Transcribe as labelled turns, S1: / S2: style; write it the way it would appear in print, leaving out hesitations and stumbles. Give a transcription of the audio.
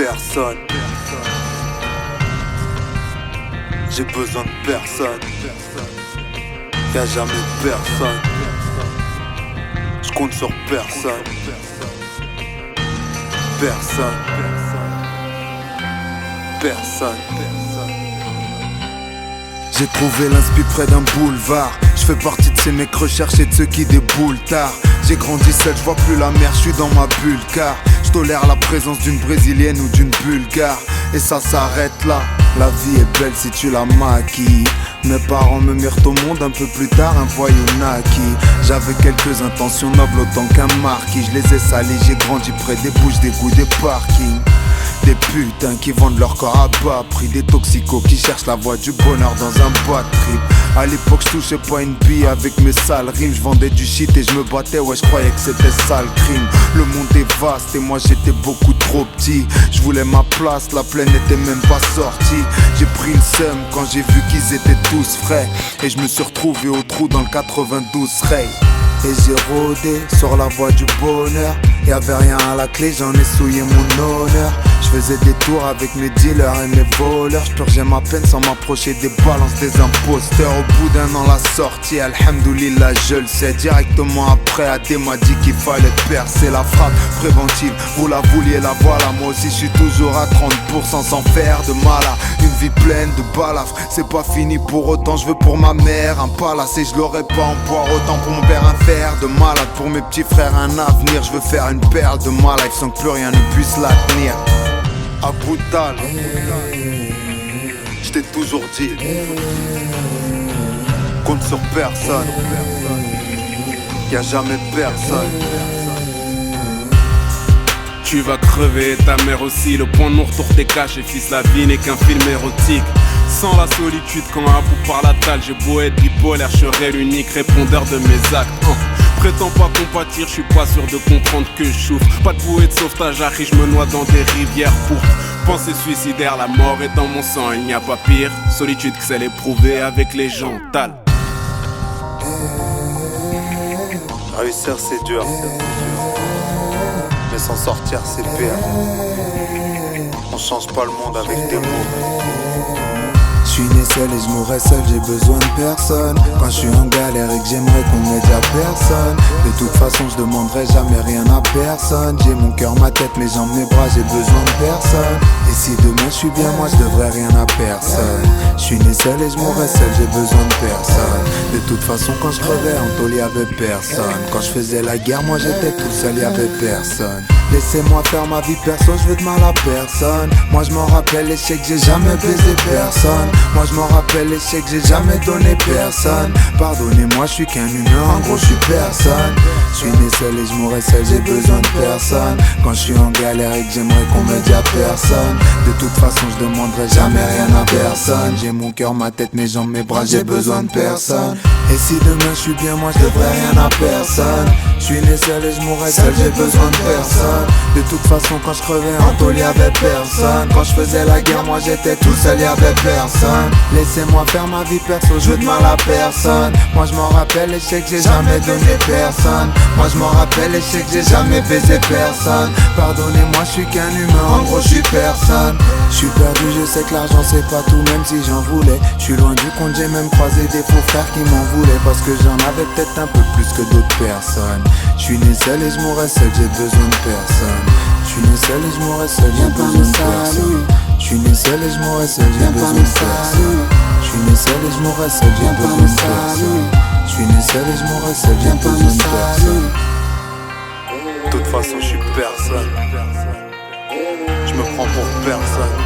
S1: personne. J'ai besoin de personne. Y'a jamais personne. Je compte sur personne. Personne. Personne.
S2: J'ai trouvé l'inspi près d'un boulevard. Je fais partie de ces mecs recherchés, de ceux qui déboulent tard. J'ai grandi seul, je vois plus la mer, je suis dans ma bulle car je tolère la présence d'une brésilienne ou d'une bulgare. Et ça s'arrête là. La vie est belle si tu la maquilles. Mes parents me mirent au monde un peu plus tard, un voyou naquis. J'avais quelques intentions nobles autant qu'un marquis. Je les ai salis, j'ai grandi près des bouches d'égout, des parkings. Des putains qui vendent leur corps à bas prix. Des toxicos qui cherchent la voie du bonheur dans un bad trip. À l'époque je touchais pas une bille avec mes sales rimes. Je vendais du shit et je me battais, ouais je croyais que c'était ça le crime. Le monde est vaste et moi j'étais beaucoup trop petit. Je voulais ma place, la plaine n'était même pas sortie. J'ai pris le seum quand j'ai vu qu'ils étaient tous frais. Et je me suis retrouvé au trou dans le 92 Ray. Et j'ai rôdé sur la voie du bonheur. Y'avait rien à la clé, j'en ai souillé mon honneur. Je faisais des tours avec mes dealers et mes voleurs. Je purgeais ma peine sans m'approcher des balances des imposteurs. Au bout d'un an la sortie, alhamdoulilah je le sais. Directement après Adé m'a dit qu'il fallait percer la frappe préventive. Vous la vouliez, la voilà, moi aussi je suis toujours à 30% sans faire de mal à une vie pleine de balafres. C'est pas fini pour autant, je veux pour ma mère un palace. Et je l'aurais pas en boire autant pour mon père un fer de malade. Pour mes petits frères un avenir, je veux faire une perle de ma life sans que plus rien ne puisse la tenir.
S1: À Boutal, je t'ai toujours dit, compte sur personne. Y'a jamais personne.
S3: Tu vas crever, ta mère aussi. Le point de non-retour t'es caché, fils, la vie n'est qu'un film érotique. Sans la solitude, quand un bout par la dalle, j'ai beau être bipolaire, je serai l'unique répondeur de mes actes. Prétends pas compatir, je suis pas sûr de comprendre que je souffre. Pas de bouée de sauvetage, j'arrive, je me noie dans des rivières pourpres. Pensée suicidaire, la mort est dans mon sang, il n'y a pas pire. Solitude que celle éprouvée avec les gens tal.
S1: Réussir c'est dur, mais s'en sortir c'est pire. On change pas le monde avec des mots.
S2: Je suis né seul et je mourrai seul, j'ai besoin de personne. Quand je suis en galère et que j'aimerais qu'on m'aide à personne. De toute façon je demanderai jamais rien à personne. J'ai mon cœur, ma tête, mes jambes, mes bras, j'ai besoin de personne. Et si demain je suis bien, moi je devrais rien à personne. Je suis né seul et je mourrai seul, j'ai besoin de personne. De toute façon quand je crevais en tôle y'avait personne. Quand je faisais la guerre, moi j'étais tout seul, y'avait personne. Laissez-moi faire ma vie perso, je veux de mal à personne. Moi je m'en rappelle les chèques, j'ai jamais baisé personne. Moi je m'en rappelle les chèques, j'ai jamais donné personne. Pardonnez-moi, je suis qu'un humain, en gros je suis personne. Je suis né seul et je mourrai seul, j'ai besoin de personne. Quand je suis en galère et que j'aimerais qu'on m'aide à personne. De toute façon je demanderai jamais rien à personne. J'ai mon cœur, ma tête, mes jambes, mes bras, j'ai besoin de personne. Et si demain je suis bien, moi je devrais rien à personne. Je suis né seul et je mourrai seul, j'ai besoin de personne. De toute façon quand je crevais en tôle y'avait personne. Quand je faisais la guerre, moi j'étais tout seul, y'avait personne. Laissez-moi faire ma vie perso, je veux de mal à personne. Moi je m'en rappelle les chèques, j'ai jamais donné personne. Moi je m'en rappelle les chèques, j'ai jamais baisé personne. Pardonnez-moi, je suis qu'un humain, en gros je suis personne. Je suis perdu, je sais que l'argent c'est pas tout, même si j'en voulais. Je suis loin du compte, j'ai même croisé des faux frères qui m'en voulaient. Parce que j'en avais peut-être un peu plus que d'autres personnes. Je suis né seul et je mourrai seul, j'ai besoin de personne. Je suis né seul et je mourrai seul, j'ai besoin de personne. Je suis né seul et je mourrai seul, j'ai besoin de personne. Je suis né seul et je mourrai seul, j'ai besoin de personne. Je suis né seul et je mourrai seul, j'ai besoin de personne.
S1: De toute façon je suis personne. Je me prends pour personne.